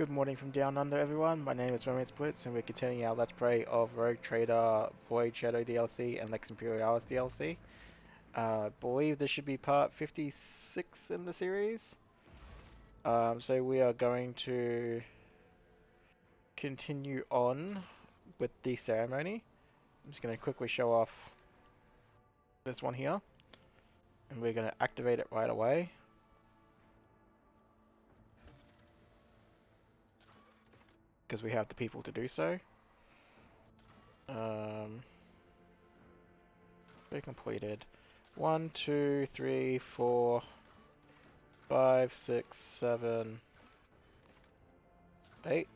Good morning from down under, everyone. My name is Romance Blitz, and we're continuing our Let's Play of Rogue Trader Void Shadow DLC and Lex Imperialis DLC. I believe this should be part 56 in the series. So we are going to continue on with the ceremony. I'm just going to quickly show off this one here, and we're going to activate it right away. Because we have the people to do so. They completed 1, 2, 3, 4, 5, 6, 7, 8.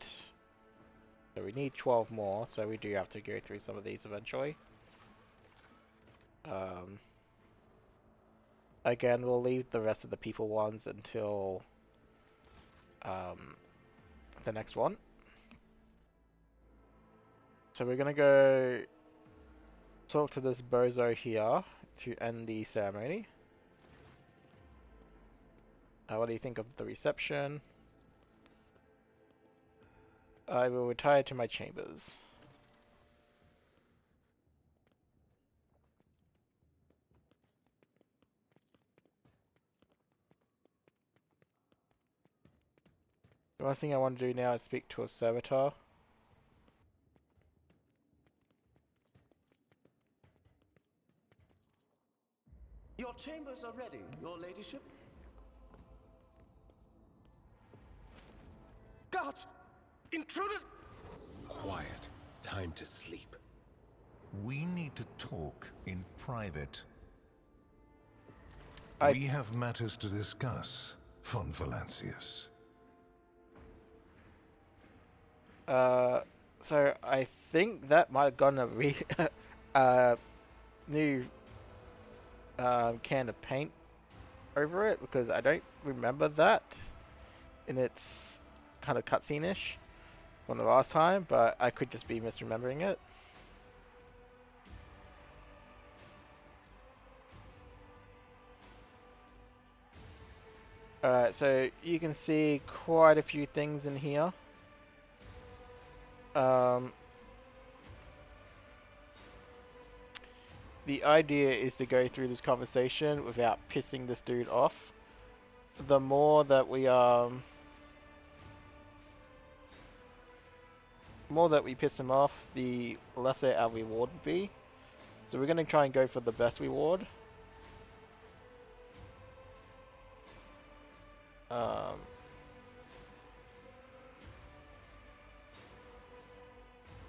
So we need 12 more, so we do have to go through some of these eventually. Again, we'll leave the rest of the people ones until the next one. So we're gonna go talk to this bozo here to end the ceremony. What do you think of the reception? I will retire to my chambers. The last thing I want to do now is speak to a servitor. Your chambers are ready, your ladyship. God! Intruder! Quiet. Time to sleep. We need to talk in private. I- We have matters to discuss, von Valancius. So I think that might have gotten a new can of paint over it, because I don't remember that in its kind of cutscene-ish from the last time, but I could just be misremembering it. Alright, so you can see quite a few things in here. The idea is to go through this conversation without pissing this dude off. The more that we piss him off, the lesser our reward would be. So we're going to try and go for the best reward.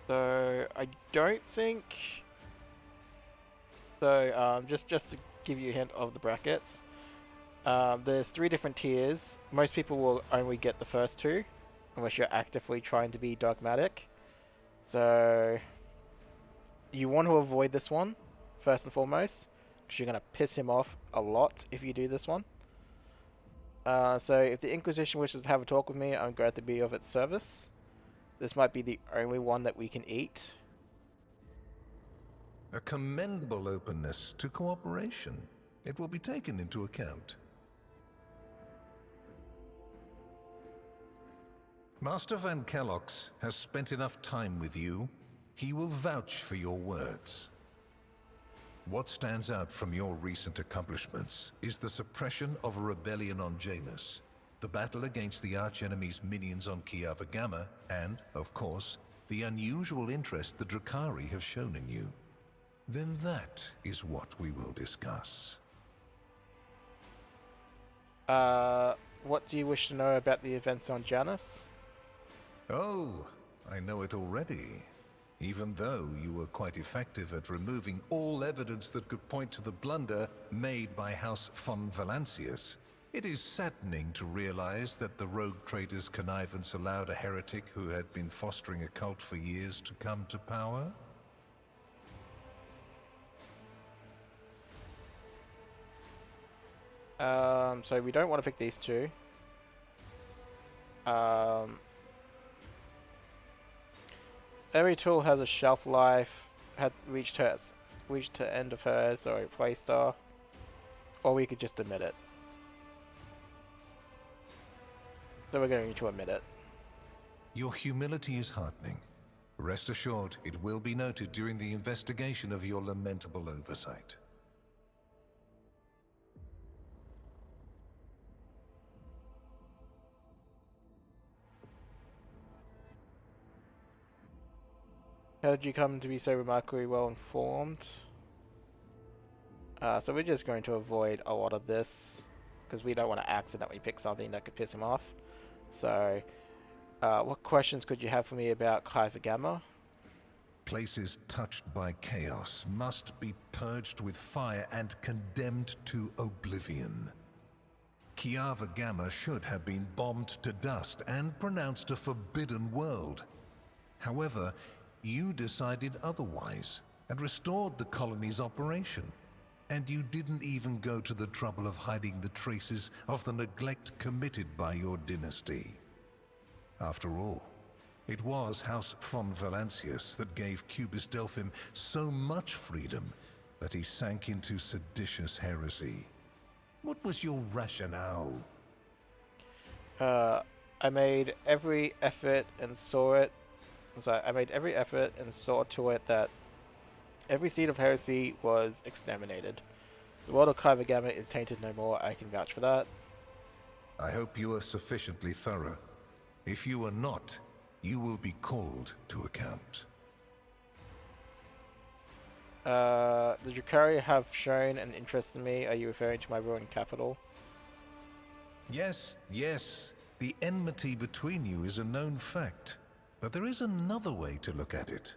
So I don't think. So just to give you a hint of the brackets, there's 3 different tiers. Most people will only get the first 2, unless you're actively trying to be dogmatic. So you want to avoid this one first and foremost, because you're going to piss him off a lot if you do this one. So if the Inquisition wishes to have a talk with me, I'm glad to be of its service. This might be the only one that we can eat. A commendable openness to cooperation. It will be taken into account. Master Van Kellox has spent enough time with you. He will vouch for your words. What stands out from your recent accomplishments is the suppression of a rebellion on Janus, the battle against the archenemy's minions on Kiava Gamma, and, of course, the unusual interest the Drakari have shown in you. Then that is what we will discuss. What do you wish to know about the events on Janus? Oh, I know it already. Even though you were quite effective at removing all evidence that could point to the blunder made by House von Valancius, it is saddening to realize that the rogue trader's connivance allowed a heretic who had been fostering a cult for years to come to power. So we don't want to pick these 2. Every tool has a shelf life, had reached the end of hers, or replaced her, or we could just omit it. So we're going to omit it. Your humility is heartening. Rest assured, it will be noted during the investigation of your lamentable oversight. How did you come to be so remarkably well informed? So we're just going to avoid a lot of this, because we don't want to accidentally pick something that could piss him off. So, what questions could you have for me about Calcazar? Places touched by chaos must be purged with fire and condemned to oblivion. Kiava Gamma should have been bombed to dust and pronounced a forbidden world. However, you decided otherwise and restored the colony's operation. And you didn't even go to the trouble of hiding the traces of the neglect committed by your dynasty. After all, it was House von Valancius that gave Cubis Delphim so much freedom that he sank into seditious heresy. What was your rationale? I made every effort and saw it. I made every effort and saw to it that every seed of heresy was exterminated. The world of Calcazar is tainted no more. I can vouch for that. I hope you are sufficiently thorough. If you are not, you will be called to account. The Drukhari have shown an interest in me. Are you referring to my ruined capital? Yes, yes. The enmity between you is a known fact. But there is another way to look at it.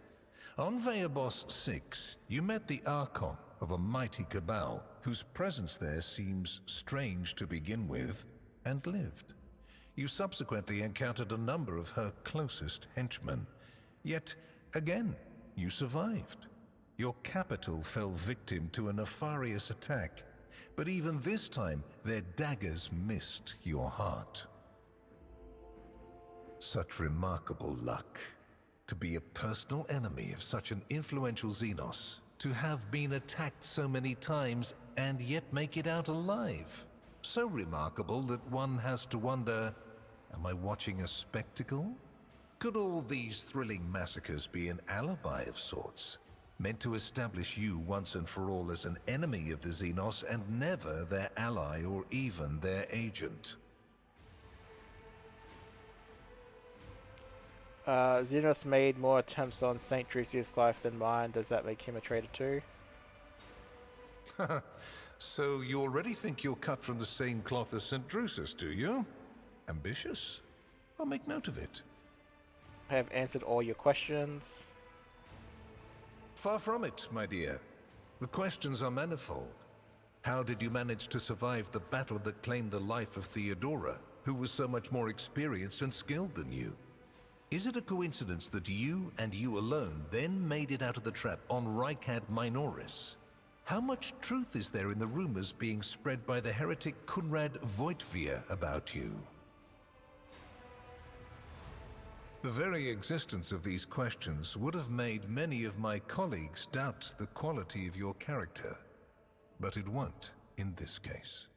On Veabos 6, you met the Archon of a mighty cabal, whose presence there seems strange to begin with, and lived. You subsequently encountered a number of her closest henchmen. Yet, again, you survived. Your capital fell victim to a nefarious attack, but even this time, their daggers missed your heart. Such remarkable luck. To be a personal enemy of such an influential Xenos, to have been attacked so many times and yet make it out alive. So remarkable that one has to wonder, am I watching a spectacle? Could all these thrilling massacres be an alibi of sorts, meant to establish you once and for all as an enemy of the Xenos and never their ally or even their agent? Xenos made more attempts on St. Drusius' life than mine. Does that make him a traitor too? So you already think you're cut from the same cloth as St. Drusus, do you? Ambitious? I'll make note of it. I have answered all your questions. Far from it, my dear. The questions are manifold. How did you manage to survive the battle that claimed the life of Theodora, who was so much more experienced and skilled than you? Is it a coincidence that you and you alone then made it out of the trap on Rykad Minoris? How much truth is there in the rumors being spread by the heretic Kunrad Voitvia about you? The very existence of these questions would have made many of my colleagues doubt the quality of your character, but it won't in this case.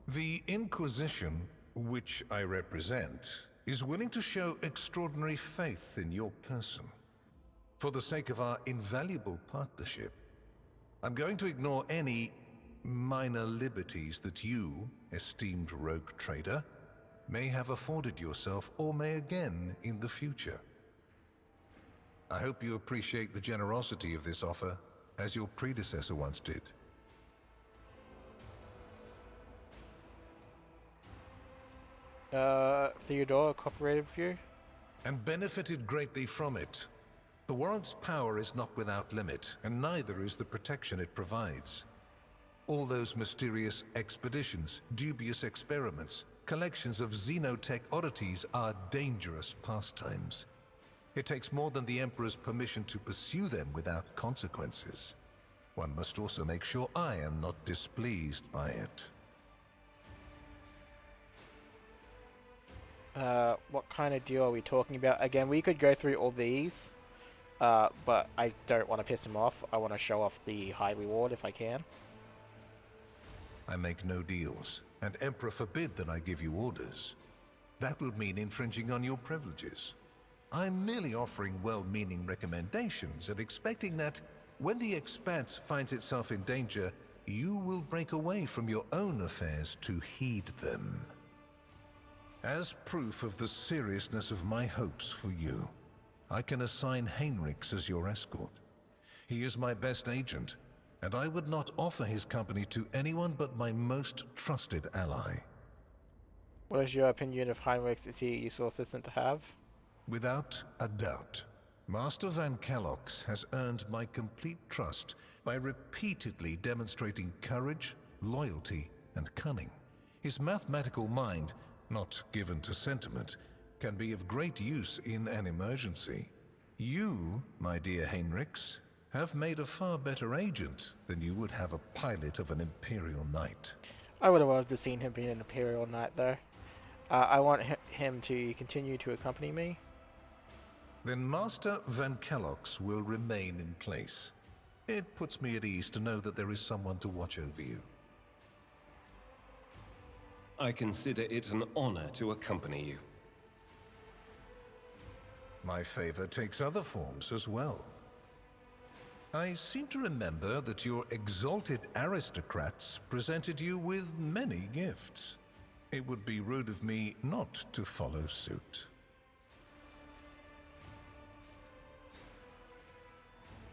The Inquisition, which I represent, is willing to show extraordinary faith in your person. For the sake of our invaluable partnership, I'm going to ignore any minor liberties that you, esteemed rogue trader, may have afforded yourself or may again in the future. I hope you appreciate the generosity of this offer, as your predecessor once did. Theodora cooperated with you? And benefited greatly from it. The world's power is not without limit, and neither is the protection it provides. All those mysterious expeditions, dubious experiments, collections of xenotech oddities are dangerous pastimes. It takes more than the Emperor's permission to pursue them without consequences. One must also make sure I am not displeased by it. What kind of deal are we talking about? Again, we could go through all these, but I don't want to piss him off. I want to show off the high reward if I can. I make no deals, and Emperor forbid that I give you orders. That would mean infringing on your privileges. I'm merely offering well-meaning recommendations and expecting that, when the Expanse finds itself in danger, you will break away from your own affairs to heed them. As proof of the seriousness of my hopes for you, I can assign Heinrichs as your escort. He is my best agent, and I would not offer his company to anyone but my most trusted ally. What is your opinion of Heinrichs? Is he a useful assistant to have? Without a doubt, Master Van Kellox has earned my complete trust by repeatedly demonstrating courage, loyalty, and cunning. His mathematical mind, not given to sentiment, can be of great use in an emergency. You, my dear Heinrichs, have made a far better agent than you would have a pilot of an Imperial Knight. I would have loved to have seen him be an Imperial Knight, though. I want him to continue to accompany me. Then Master Van Kellox will remain in place. It puts me at ease to know that there is someone to watch over you. I consider it an honor to accompany you. My favor takes other forms as well. I seem to remember that your exalted aristocrats presented you with many gifts. It would be rude of me not to follow suit.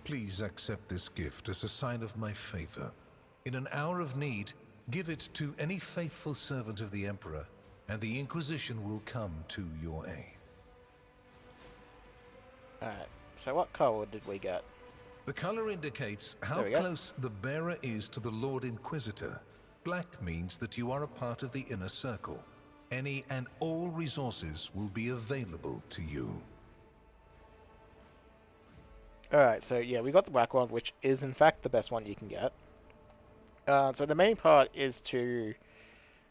Please accept this gift as a sign of my favor. In an hour of need, give it to any faithful servant of the Emperor, and the Inquisition will come to your aid. Alright, so what color did we get? The color indicates how close the bearer is to the Lord Inquisitor. Black means that you are a part of the inner circle. Any and all resources will be available to you. Alright, so yeah, we got the black one, which is in fact the best one you can get. So the main part is to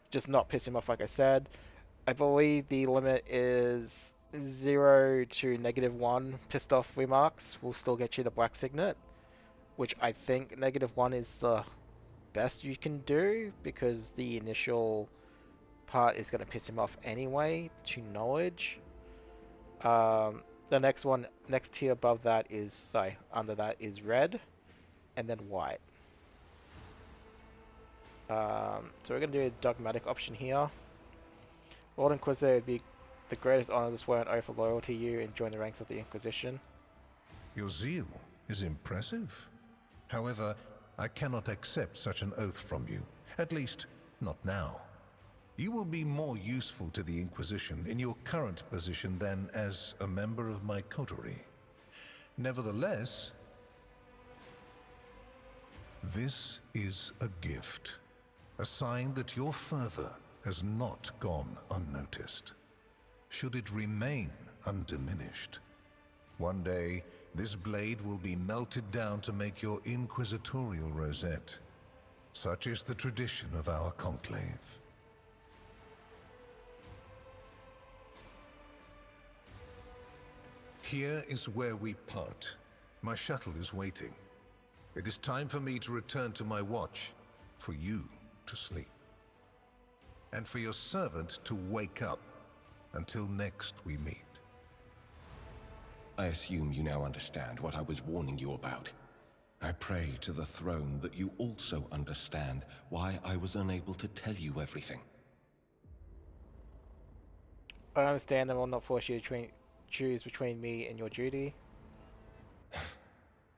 just not piss him off, like I said. I believe the limit is 0 to -1 pissed off remarks will still get you the black signet, which I think -1 is the best you can do, because the initial part is going to piss him off anyway, to knowledge. The next tier above that is, sorry, under that is red, and then white. So we're going to do a dogmatic option here. Lord Inquisitor would be the greatest honor to swear an oath of loyalty to you and join the ranks of the Inquisition. Your zeal is impressive. However, I cannot accept such an oath from you. At least, not now. You will be more useful to the Inquisition in your current position than as a member of my coterie. Nevertheless, this is a gift. A sign that your fervor has not gone unnoticed. Should it remain undiminished, one day this blade will be melted down to make your inquisitorial rosette. Such is the tradition of our conclave. Here is where we part. My shuttle is waiting. It is time for me to return to my watch, for you to sleep, and for your servant to wake up. Until next we meet. I assume you now understand what I was warning you about. I pray to the throne that you also understand why I was unable to tell you everything. I understand, and will not force you to choose between me and your duty.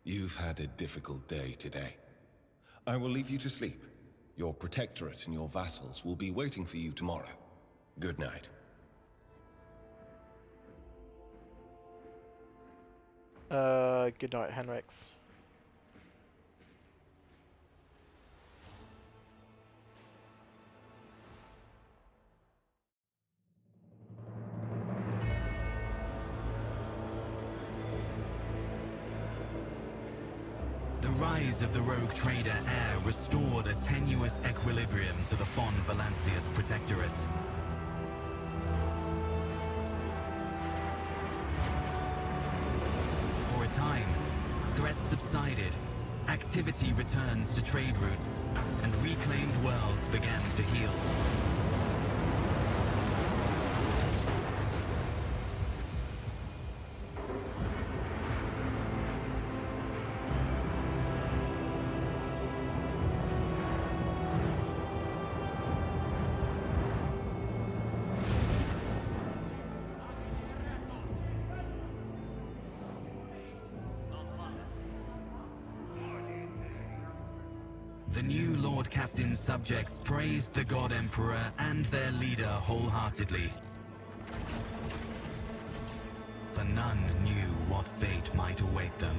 You've had a difficult day today. I will leave you to sleep. Your protectorate and your vassals will be waiting for you tomorrow. Good night. Good night, Henrix. The rise of the rogue trader Heir restored a tenuous equilibrium to the Fon Valancius Protectorate. For a time, threats subsided, activity returned to trade routes, and reclaimed worlds began to heal. The new Lord Captain's subjects praised the God Emperor and their leader wholeheartedly. For none knew what fate might await them.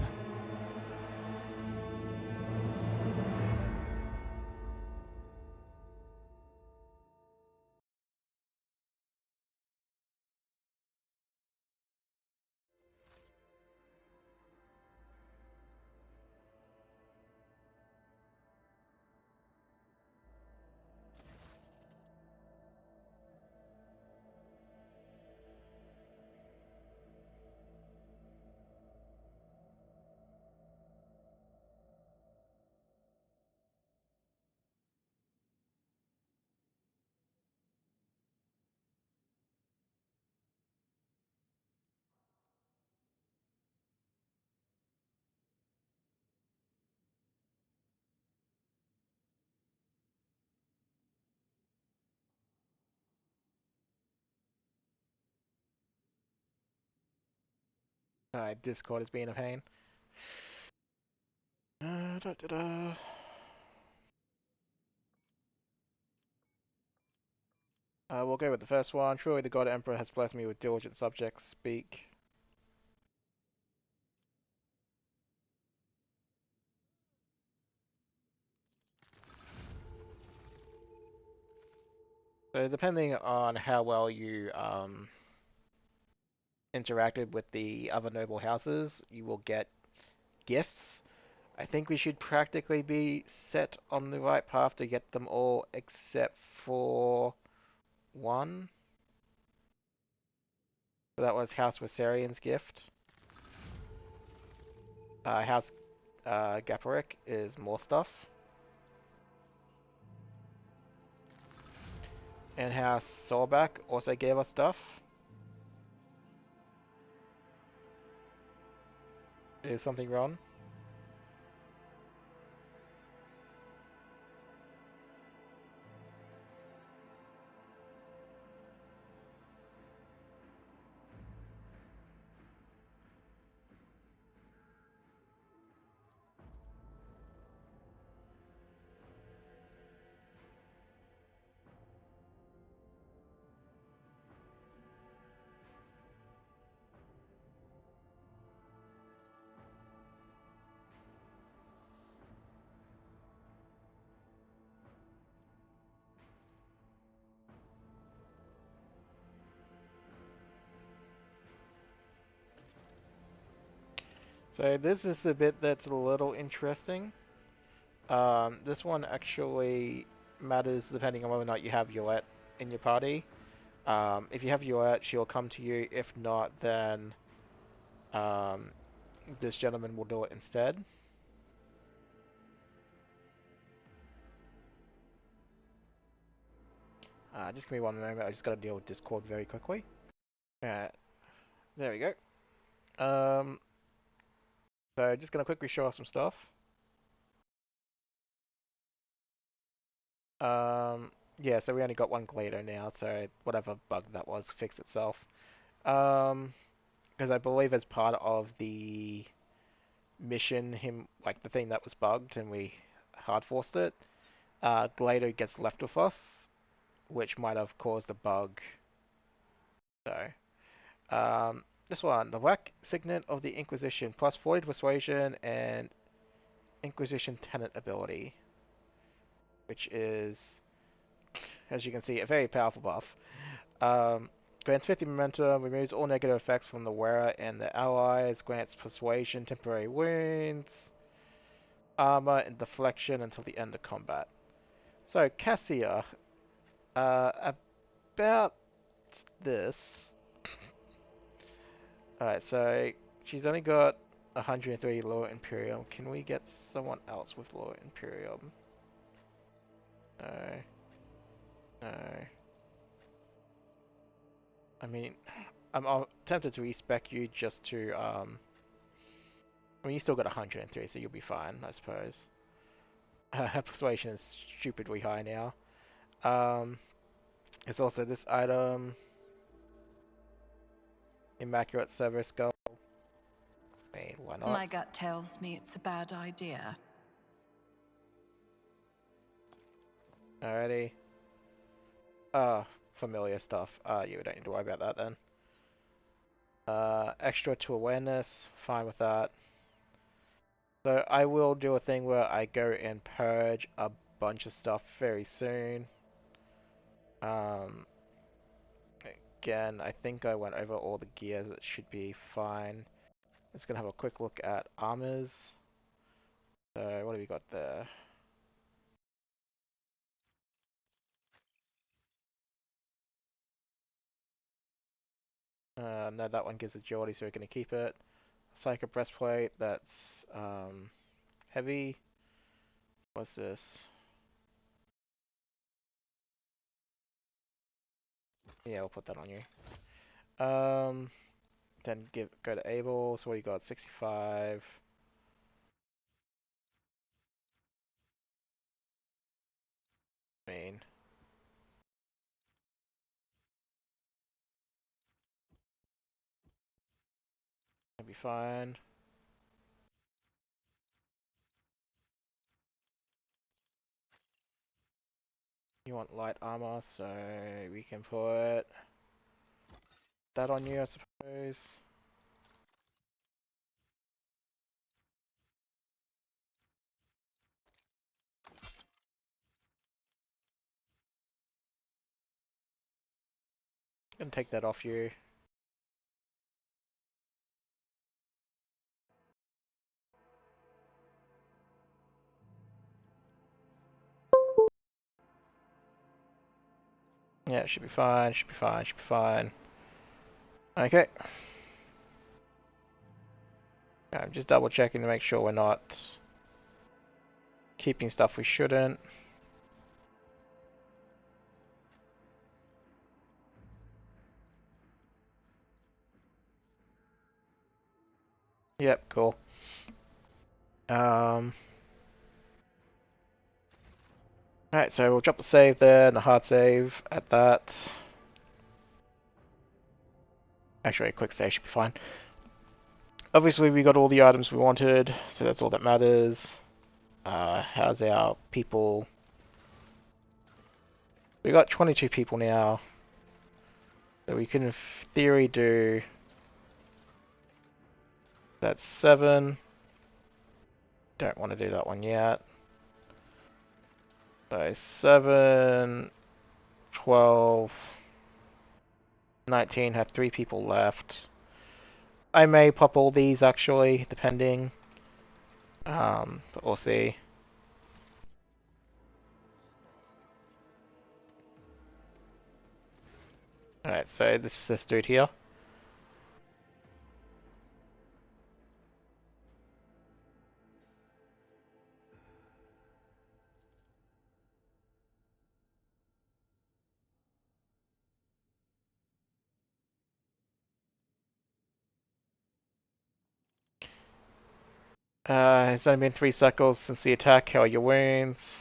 Discord is being a pain. Da, da, da. We'll go with the first one. Truly the God Emperor has blessed me with diligent subjects. Speak. So depending on how well you interacted with the other noble houses, you will get gifts. I think we should practically be set on the right path to get them all except for one. So that was House Viserian's gift. House Gaparic is more stuff. And House Solback also gave us stuff. Is something wrong? So this is the bit that's a little interesting. This one actually matters depending on whether or not you have Yolette in your party. If you have Yolette, she'll come to you. If not, then um, this gentleman will do it instead. Just give me one moment. I just got to deal with Discord very quickly. There we go. So just gonna quickly show off some stuff. Yeah, so we only got one Glader now, so whatever bug that was fixed itself. Because I believe as part of the mission, like the thing that was bugged, and we hard forced it, Glader gets left with us, which might have caused a bug. So, this one, the Black Signet of the Inquisition, plus 40 persuasion and Inquisition Tenant ability, which is, as you can see, a very powerful buff. Grants 50 momentum, removes all negative effects from the wearer and the allies, grants persuasion, temporary wounds, armor, and deflection until the end of combat. So, Cassia, about this. Alright, so she's only got 103 Lower Imperium. Can we get someone else with Lower Imperium? No. No. I mean, I'm tempted to respec you just to, I mean, you still got 103, so you'll be fine, I suppose. Her persuasion is stupidly high now. It's also this item. Immaculate Service Goal. I mean, why not? My gut tells me it's a bad idea. Alrighty. Familiar stuff. You don't need to worry about that then. Extra to awareness, fine with that. So I will do a thing where I go and purge a bunch of stuff very soon. Again, I think I went over all the gear that should be fine. Just gonna have a quick look at armors. So what have we got there? No, that one gives agility, so we're gonna keep it. Psycho breastplate, that's heavy. What's this? Yeah, we'll put that on you. Then go to able. So what you got? 65. Mean. That'll be fine. You want light armor, so we can put that on you, I suppose. Gonna take that off you. Yeah, should be fine, should be fine, should be fine. Okay. I'm just double checking to make sure we're not keeping stuff we shouldn't. Yep, cool. Alright, so we'll drop the save there and the hard save at that. Actually, a quick save should be fine. Obviously, we got all the items we wanted, so that's all that matters. How's our people? We got 22 people now. So we can, in theory, do... That's 7. Don't want to do that one yet. So 7, 12, 19, have 3 people left. I may pop all these actually, depending. But we'll see. Alright, so this is this dude here. It's only been 3 cycles since the attack. How are your wounds?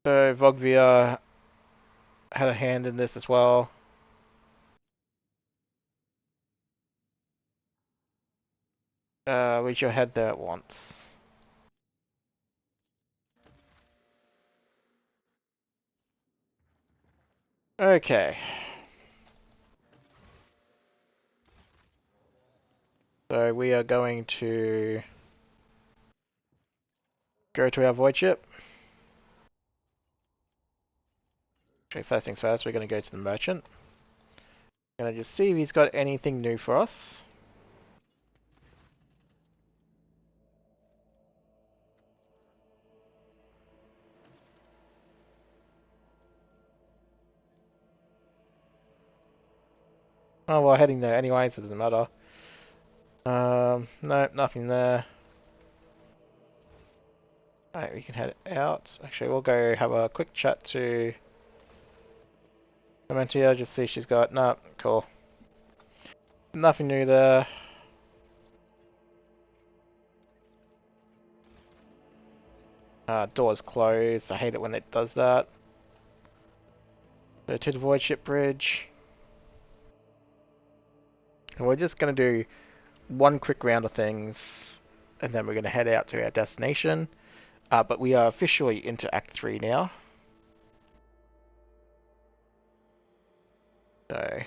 So Vogvia had a hand in this as well. Reach your head there at once. Okay. So we are going to go to our void ship. Actually, first things first, we're going to go to the merchant. Gonna just see if he's got anything new for us. Oh, we're heading there anyway, so it doesn't matter. No, nothing there. Alright, we can head out. Actually, we'll go have a quick chat to Clementia, just see if she's got... No, cool. Nothing new there. Door's closed. I hate it when it does that. Go to the void ship bridge. And we're just gonna do one quick round of things, and then we're going to head out to our destination. But we are officially into Act 3 now. So...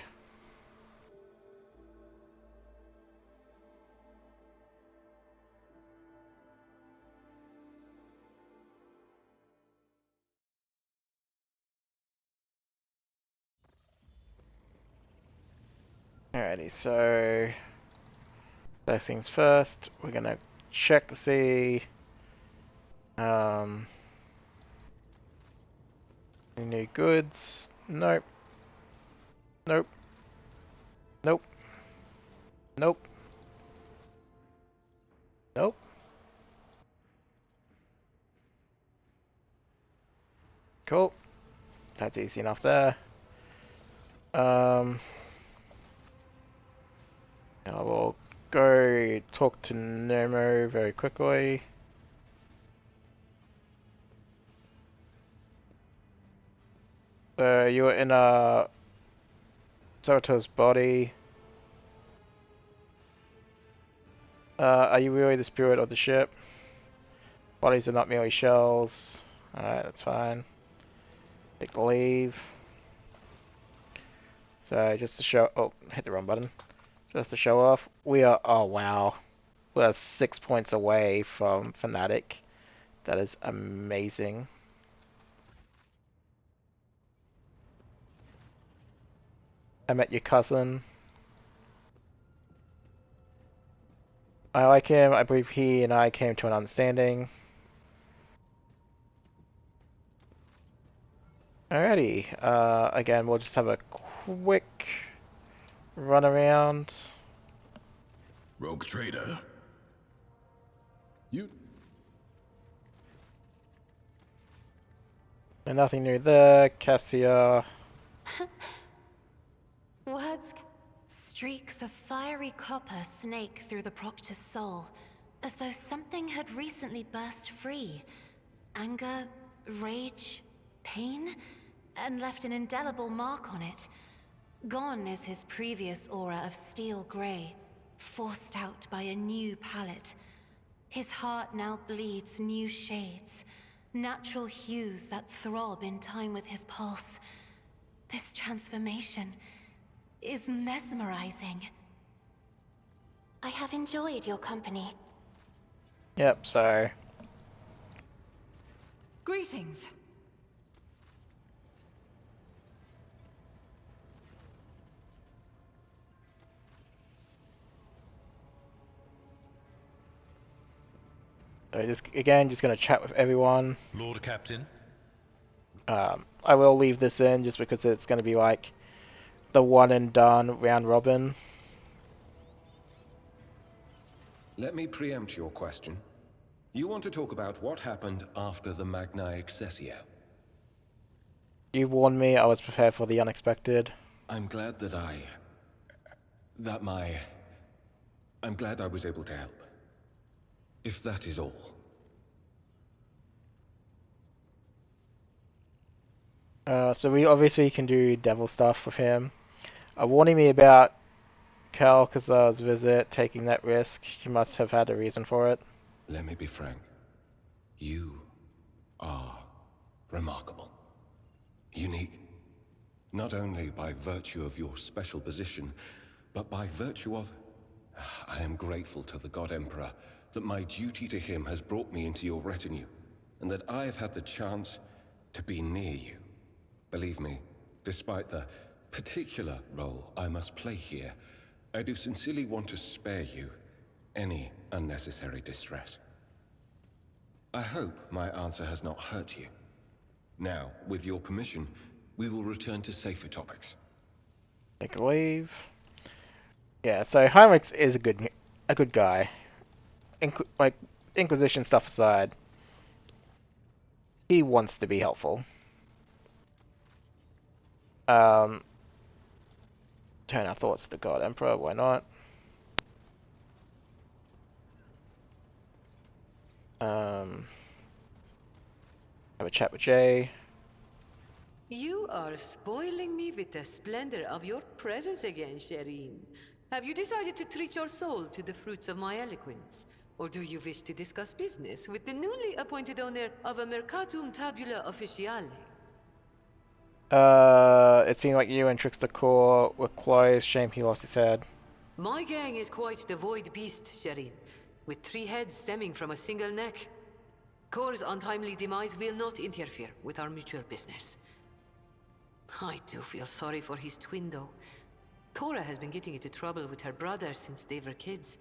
Alrighty, so first things first, we're gonna check to see any new goods. Nope. Nope. Nope. Nope. Nope. Cool. That's easy enough there. I will go talk to Nomo very quickly. So you were in a Soto's body. Are you really the spirit of the ship? Bodies are not merely shells. Alright, that's fine. Take the leave. So just to show, oh, hit the wrong button. Just to show off, we are, oh wow, we're 6 points away from Fnatic. That is amazing. I met your cousin. I like him. I believe he and I came to an understanding. Alrighty. Again, we'll just have a quick run around. Rogue trader. You... And nothing new there. Cassia. Words, streaks of fiery copper snake through the Proctor's soul, as though something had recently burst free. Anger, rage, pain, and left an indelible mark on it. Gone is his previous aura of steel grey, forced out by a new palette. His heart now bleeds new shades, natural hues that throb in time with his pulse. This transformation is mesmerizing. I have enjoyed your company. Yep, so Greetings. just gonna chat with everyone. Lord Captain. I will leave this in just because it's gonna be like the one and done round robin. Let me preempt your question. You want to talk about what happened after the Magna Accessio? You warned me. I was prepared for the unexpected. I'm glad that I'm glad I was able to help. If that is all. So we obviously can do devil stuff with him. Warning me about Calcazar's visit, taking that risk. You must have had a reason for it. Let me be frank. You are remarkable. Unique. Not only by virtue of your special position, but by virtue of... I am grateful to the God Emperor that my duty to him has brought me into your retinue, and that I have had the chance to be near you. Believe me, despite the particular role I must play here, I do sincerely want to spare you any unnecessary distress. I hope my answer has not hurt you. Now, with your permission, we will return to safer topics. Take a leave. Yeah, so Heinrich is a good guy. Like Inquisition stuff aside, he wants to be helpful. Turn our thoughts to the God Emperor. Why not? Have a chat with Jay. You are spoiling me with the splendor of your presence again, Shireen. Have you decided to treat your soul to the fruits of my eloquence? Or do you wish to discuss business with the newly appointed owner of a Mercatum Tabula Officiale? It seemed like you and Trickster Core were close. Shame he lost his head. My gang is quite the void beast, Sherin, with 3 heads stemming from a single neck. Core's untimely demise will not interfere with our mutual business. I do feel sorry for his twin, though. Cora has been getting into trouble with her brother since they were kids.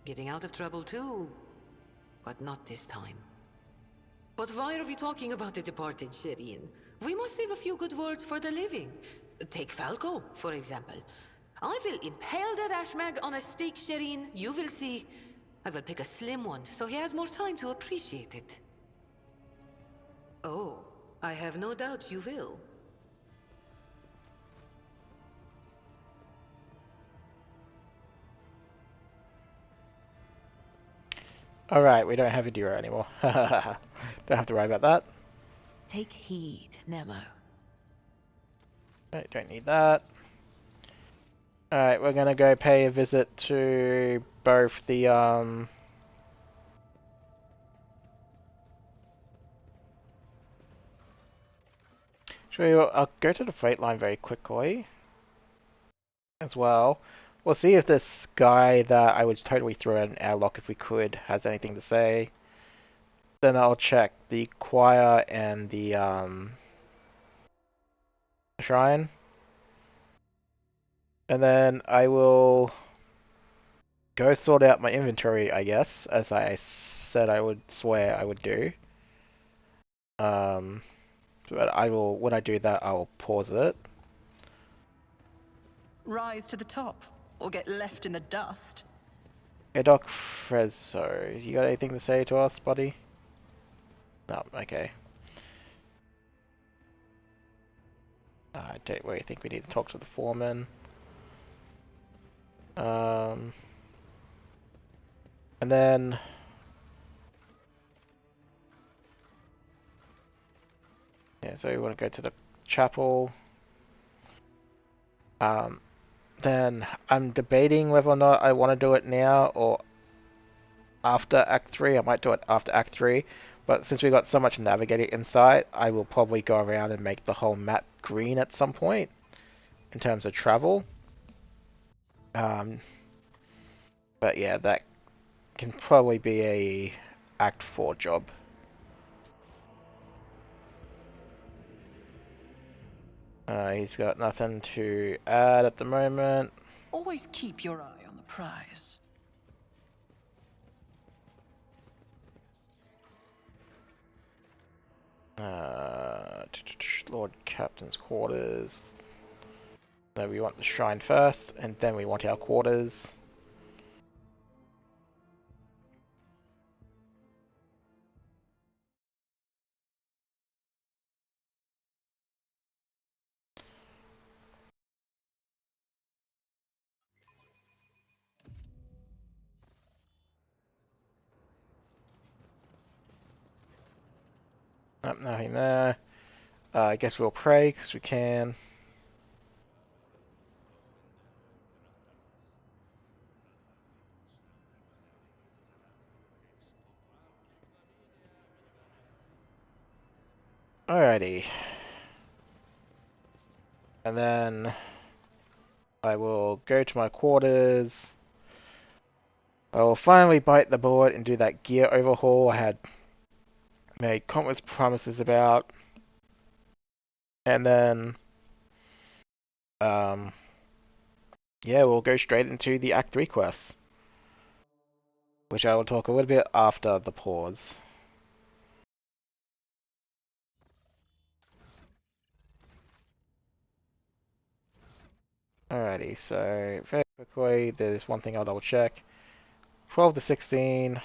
Getting out of trouble too, but not this time. But why are we talking about the departed, Sherin? We must save a few good words for the living. Take Falco, for example. I will impale that ashmag on a stake, Sherin. You will see. I will pick a slim one, so he has more time to appreciate it. Oh, I have no doubt you will. Alright, we don't have a duo anymore. Don't have to worry about that. Take heed, Nemo. Right, don't need that. Alright, we're gonna go pay a visit to both the, I'll go to the freight line very quickly. As well. We'll see if this guy that I would totally throw an airlock if we could has anything to say. Then I'll check the choir and the shrine. And then I will go sort out my inventory, I guess, as I said I would swear I would do. But I will, when I do that, I will pause it. Rise to the top, or get left in the dust. Hey, Doc Frezzo, you got anything to say to us, buddy? No, okay. I don't really think we need to talk to the foreman. And then yeah, so we want to go to the chapel. Then I'm debating whether or not I want to do it now or after Act 3. I might do it after Act 3, but since we got so much navigating insight, I will probably go around and make the whole map green at some point in terms of travel. But yeah, that can probably be a Act 4 job. He's got nothing to add at the moment. Always keep your eye on the prize. Lord Captain's quarters. No, we want the shrine first, and then we want our quarters. Nope, nothing there. I guess we'll pray, because we can. Alrighty. And then I will go to my quarters. I will finally bite the bullet and do that gear overhaul I had made countless promises about. And then, yeah, we'll go straight into the Act 3 quests, which I will talk a little bit after the pause. Alrighty, so very quickly, there's one thing I'll double check. 12 to 16.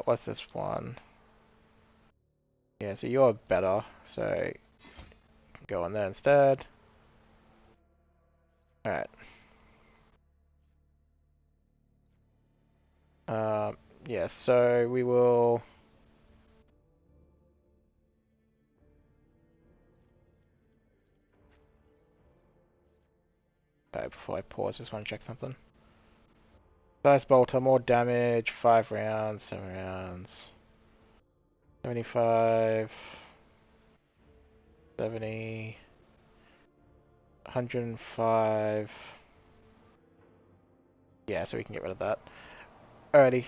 What's this one? Yeah, so you're better, so you can go on there instead. Alright. Yeah, so we will... before I pause, just want to check something. Dice bolter, more damage, 5 rounds, 7 rounds. 75, 70, 105. Yeah, so we can get rid of that. Alrighty.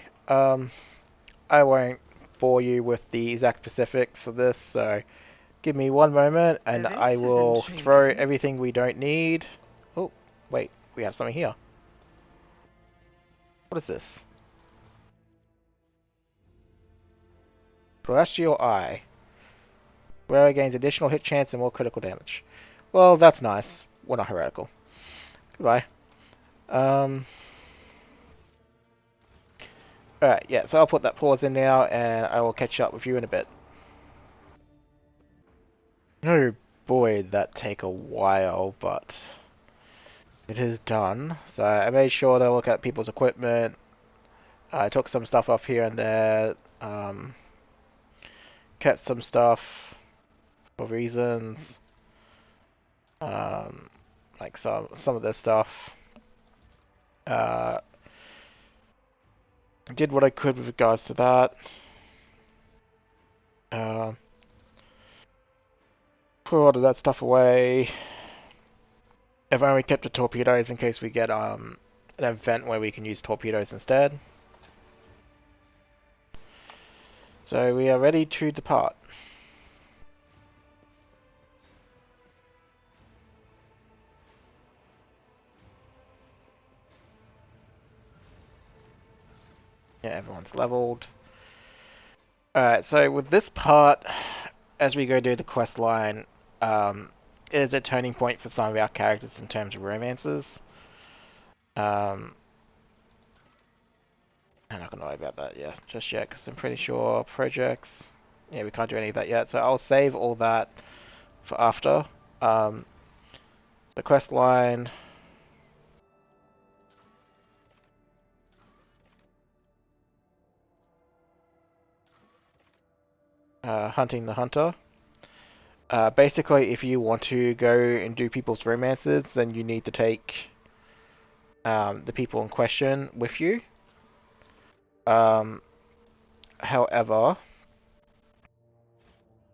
I won't bore you with the exact specifics of this, so give me one moment and I This is will throw intriguing. everything we don't need. Oh, wait, we have something here. What is this? Celestial Eye. Wearer gains additional hit chance and more critical damage. Well, that's nice. We're not heretical. Goodbye. Alright, yeah, so I'll put that pause in now and I will catch up with you in a bit. Oh boy, that take a while, but it is done. So I made sure to look at people's equipment. I took some stuff off here and there. Kept some stuff for reasons. Like some of this stuff. Did what I could with regards to that. Put all of that stuff away. I've only kept the torpedoes in case we get an event where we can use torpedoes instead. So we are ready to depart. Yeah, everyone's leveled. Alright, so with this part, as we go do the quest line, it is a turning point for some of our characters in terms of romances. I'm not going to worry about that just yet, because I'm pretty sure projects... Yeah, we can't do any of that yet, so I'll save all that for after. The quest line... Hunting the Hunter. Basically, if you want to go and do people's romances, then you need to take the people in question with you. However,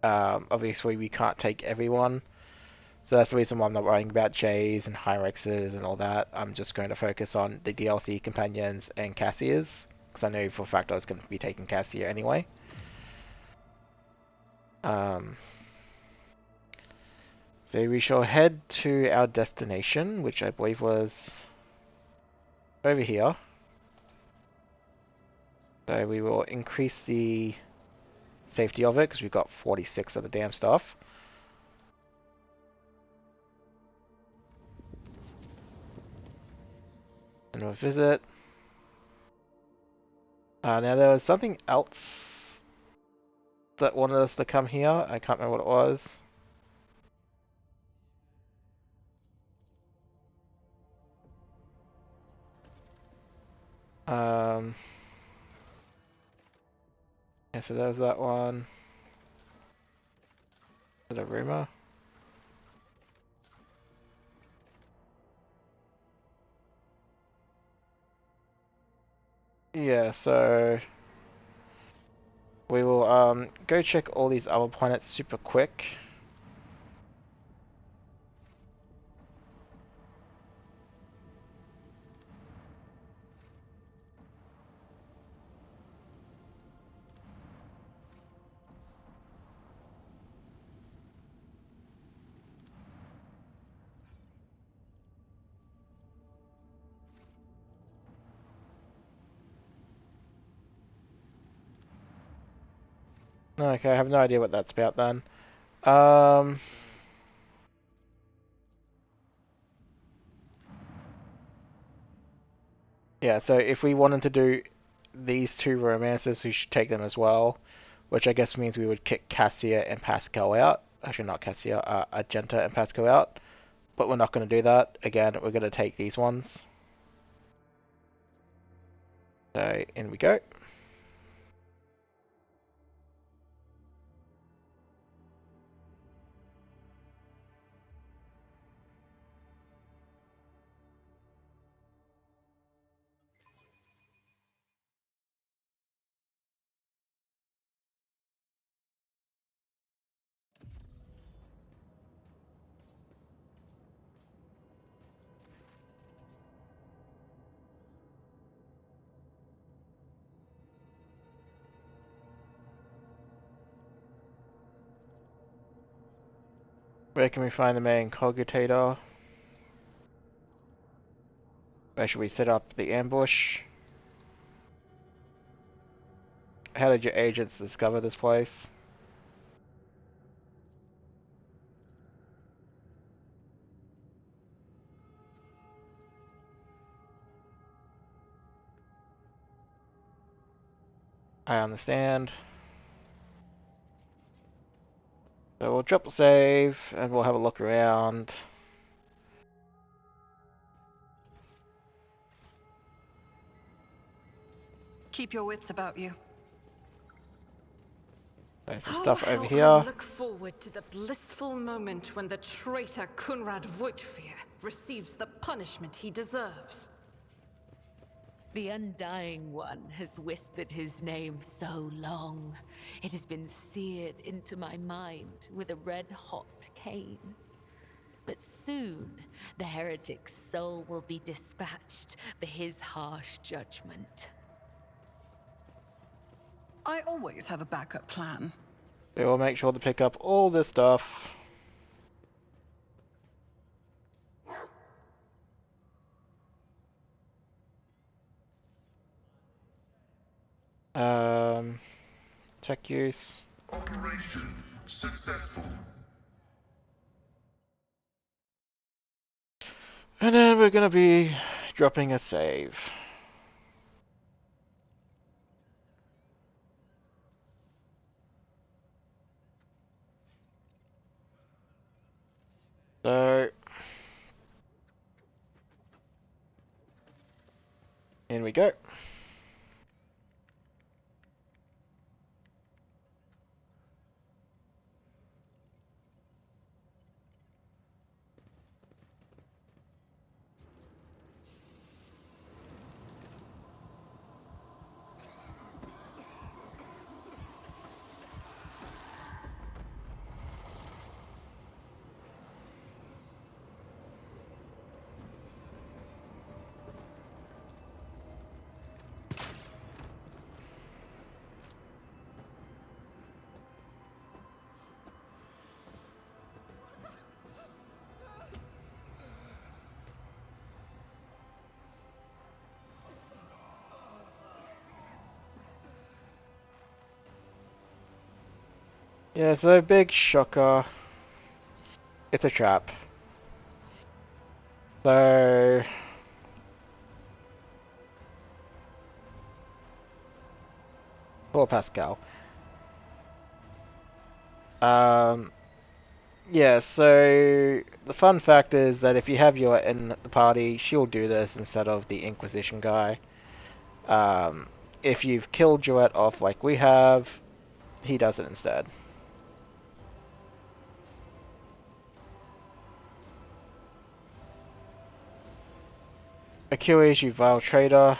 obviously we can't take everyone, so that's the reason why I'm not worrying about Jays and Hyrexes and all that. I'm just going to focus on the DLC companions and Cassias, because I know for a fact I was going to be taking Cassia anyway. So we shall head to our destination, which I believe was over here. So we will increase the safety of it, because we've got 46 of the damn stuff. And we'll visit. Now there was something else that wanted us to come here. I can't remember what it was. Yeah, so there's that one. Is it a rumor? Yeah, so we will go check all these other planets super quick. Okay, I have no idea what that's about then. Yeah, so if we wanted to do these two romances, we should take them as well, which I guess means we would kick Cassia and Pascal out. Actually, not Cassia, Argenta and Pascal out. But we're not going to do that. Again, we're going to take these ones. So, in we go. Where can we find the main cogitator? Where should we set up the ambush? How did your agents discover this place? I understand. So we'll drop a save and we'll have a look around. Keep your wits about you. There's some How stuff over I here. look forward to the blissful moment when the traitor Kunrad Voigtfear receives the punishment he deserves. The Undying One has whispered his name so long, it has been seared into my mind with a red-hot cane. But soon, the heretic's soul will be dispatched for his harsh judgment. I always have a backup plan. They will make sure to pick up all this stuff. Tech use. Operation successful. And then we're gonna be dropping a save. So in we go. Yeah, so big shocker. It's a trap. So poor Pascal. Yeah, so the fun fact is that if you have your in the party, she'll do this instead of the Inquisition guy. If you've killed Duet off like we have, he does it instead. Achilles, you vile traitor.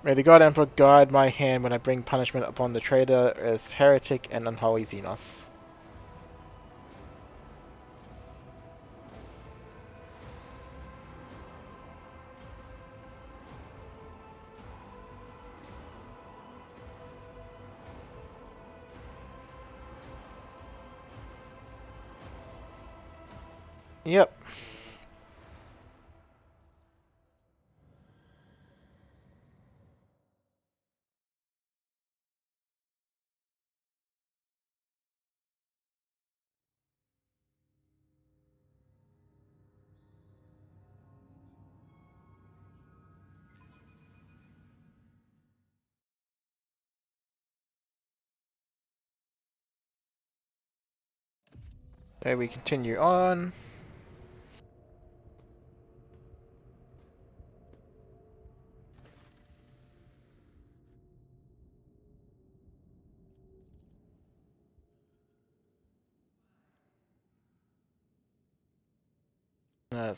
May the God Emperor guide my hand when I bring punishment upon the traitor as heretic and unholy Xenos. Yep. There we continue on.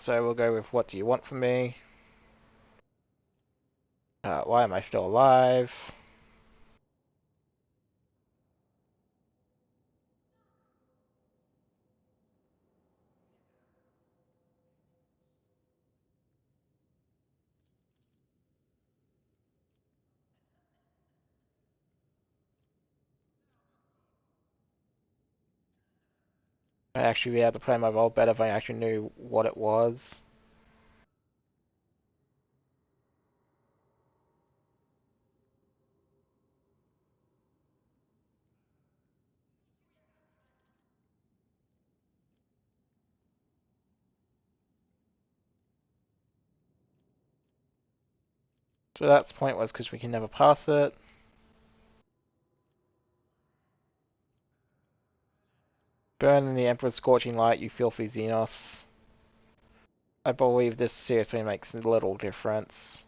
So we'll go with what do you want from me? Why am I still alive? I'd actually be able to play my role better if I actually knew what it was. So that's pointless because we can never pass it. Burn in the Emperor's Scorching Light, you filthy Xenos. I believe this seriously makes little difference.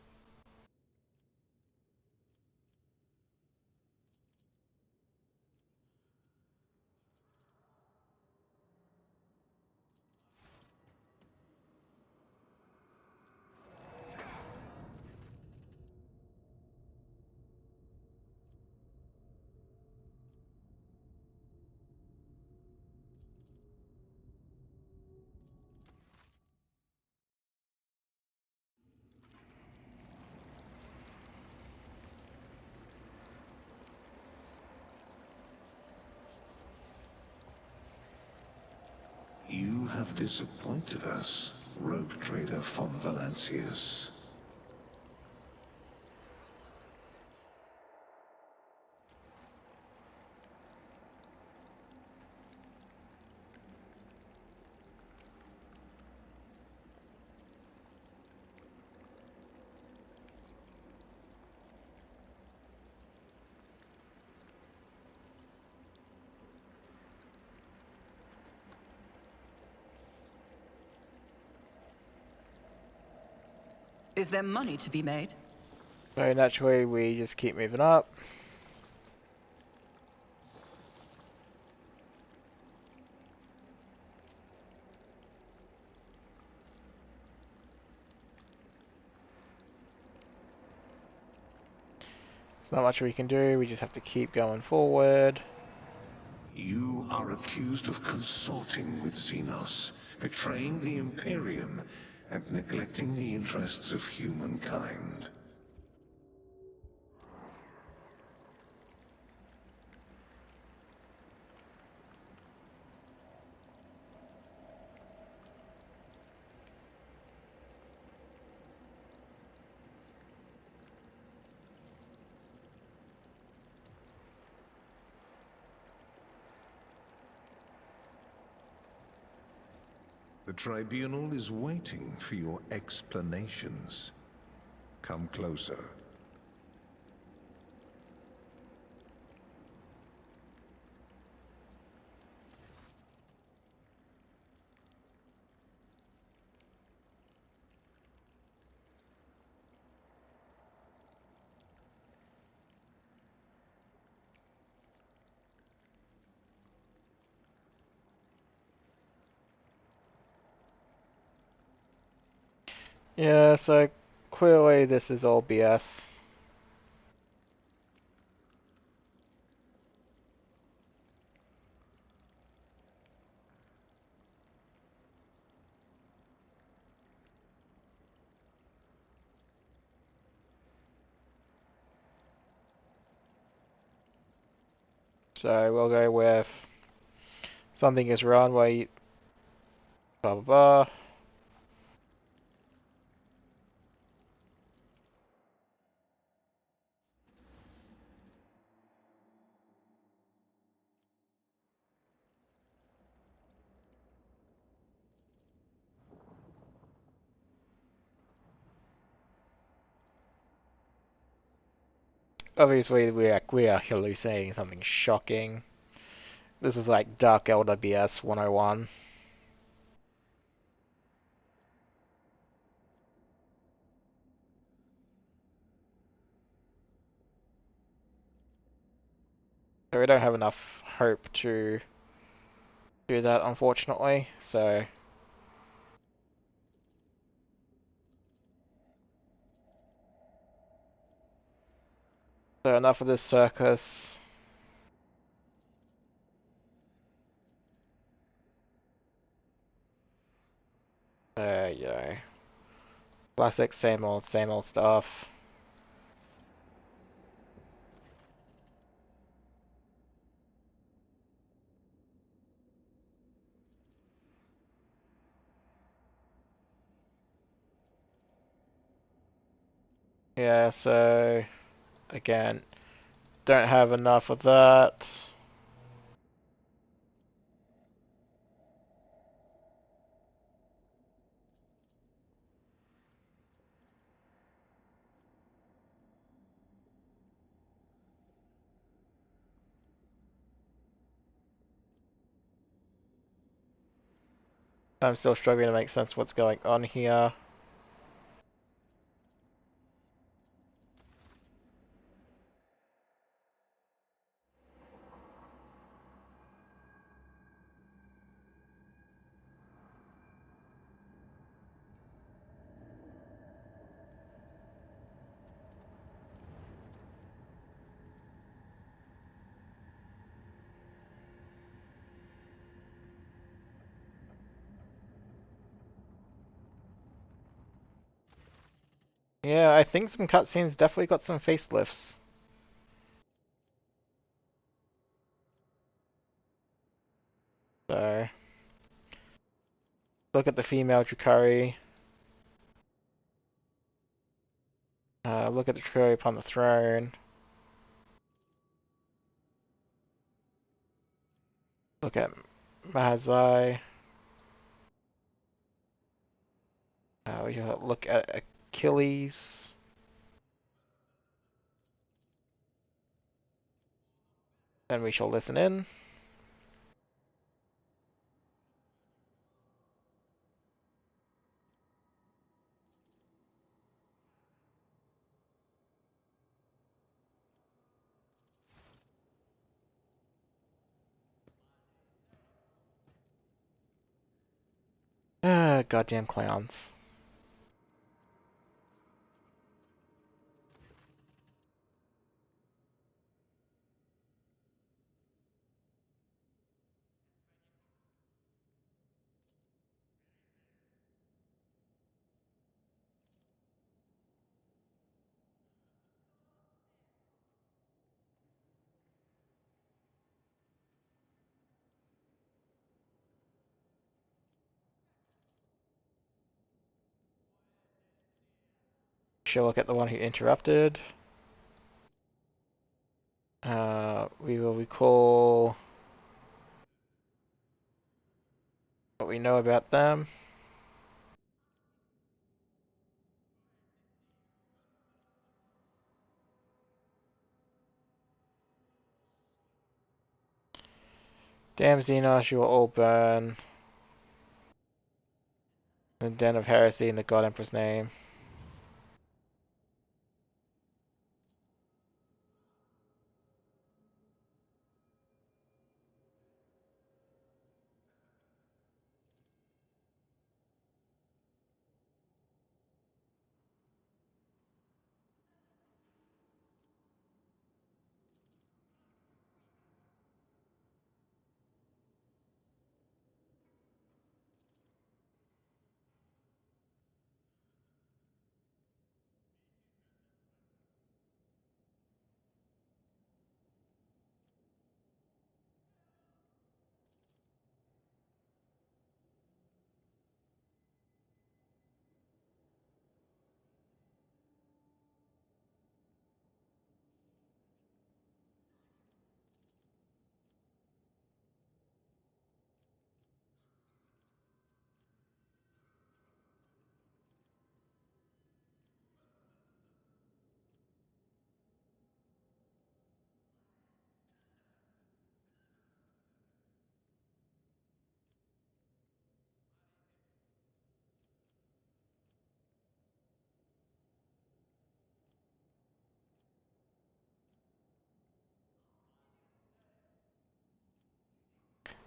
You have disappointed us, rogue trader von Valancius. Is there money to be made? So naturally we just keep moving up. There's not much we can do, we just have to keep going forward. You are accused of consorting with Xenos, betraying the Imperium, and neglecting the interests of humankind. The Tribunal is waiting for your explanations. Come closer. Yeah, so clearly this is all BS. So we'll go with something is wrong, wait, blah blah blah. Obviously we are hallucinating something shocking. This is like Dark Elder BS 101. So we don't have enough hope to do that, unfortunately. So enough of this circus. You know, classic same old stuff. Yeah, so again, don't have enough of that. I'm still struggling to make sense of what's going on here. Yeah, I think some cutscenes definitely got some facelifts. So, look at the female Drukhari. Look at the Drukhari upon the throne. Look at Mahazai. We look at Achilles. Then we shall listen in. Goddamn clowns. She'll look at the one who interrupted. We will recall what we know about them. Damn Xenos, you will all burn. The Den of Heresy in the God Emperor's name.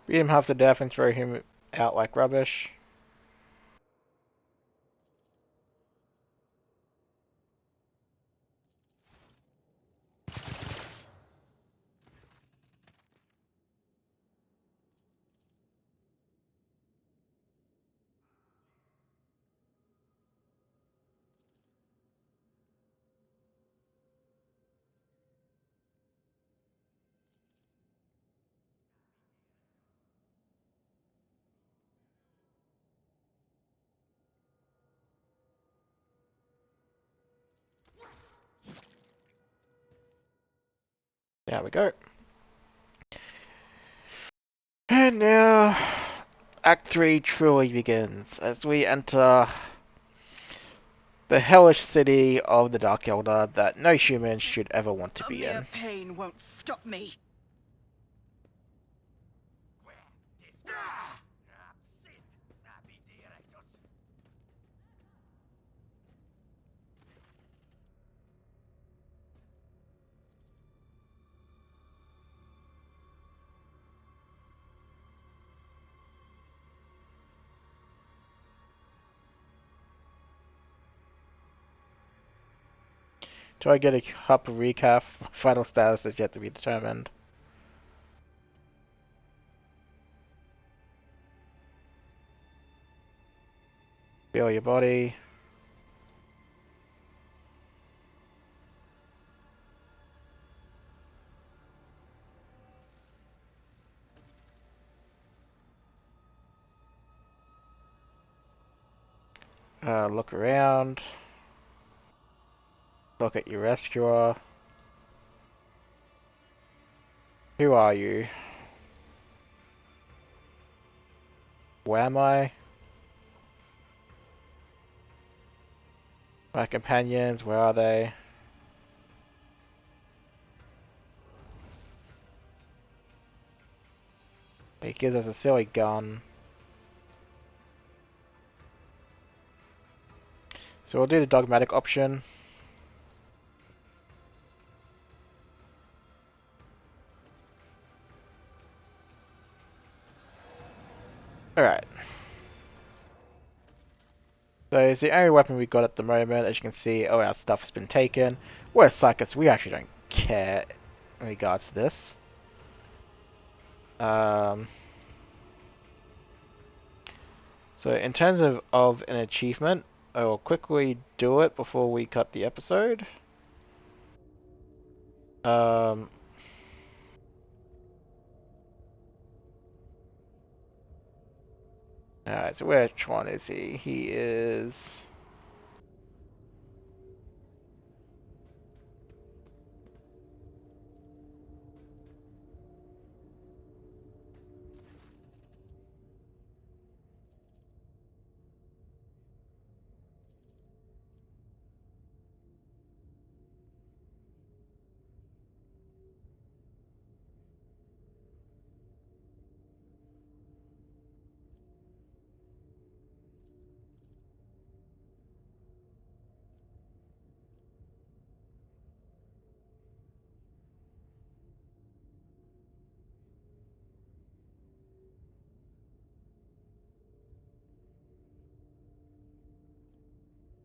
Beat him half to death and throw him out like rubbish. There we go. And now, Act 3 truly begins as we enter the hellish city of the Dark Elder that no human should ever want to be in. Mere pain won't stop me. Do I get a cup recap? Final status is yet to be determined. Feel your body. Look around. Look at your rescuer. Who are you? Where am I? My companions, where are they? He gives us a silly gun. So we'll do the dogmatic option. Alright. So it's the only weapon we got at the moment. As you can see, all our stuff has been taken. We're psychics, we actually don't care in regards to this. So in terms of an achievement, I will quickly do it before we cut the episode. Alright, so which one is he? He is...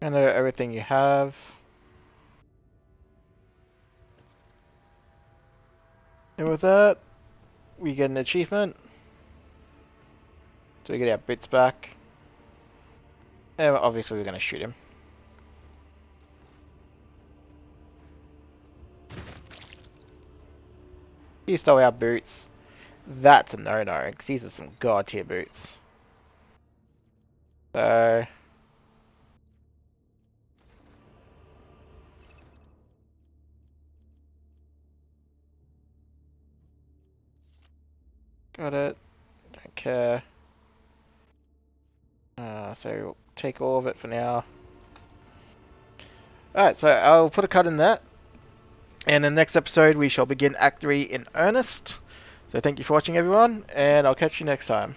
I know everything you have. And with that, we get an achievement. So we get our bits back. And obviously we're going to shoot him. He stole our boots. That's a no-no, because these are some god tier boots. So... got it. Don't care. So we'll take all of it for now. Alright, so I'll put a cut in that. And in the next episode we shall begin Act 3 in earnest. So thank you for watching everyone, and I'll catch you next time.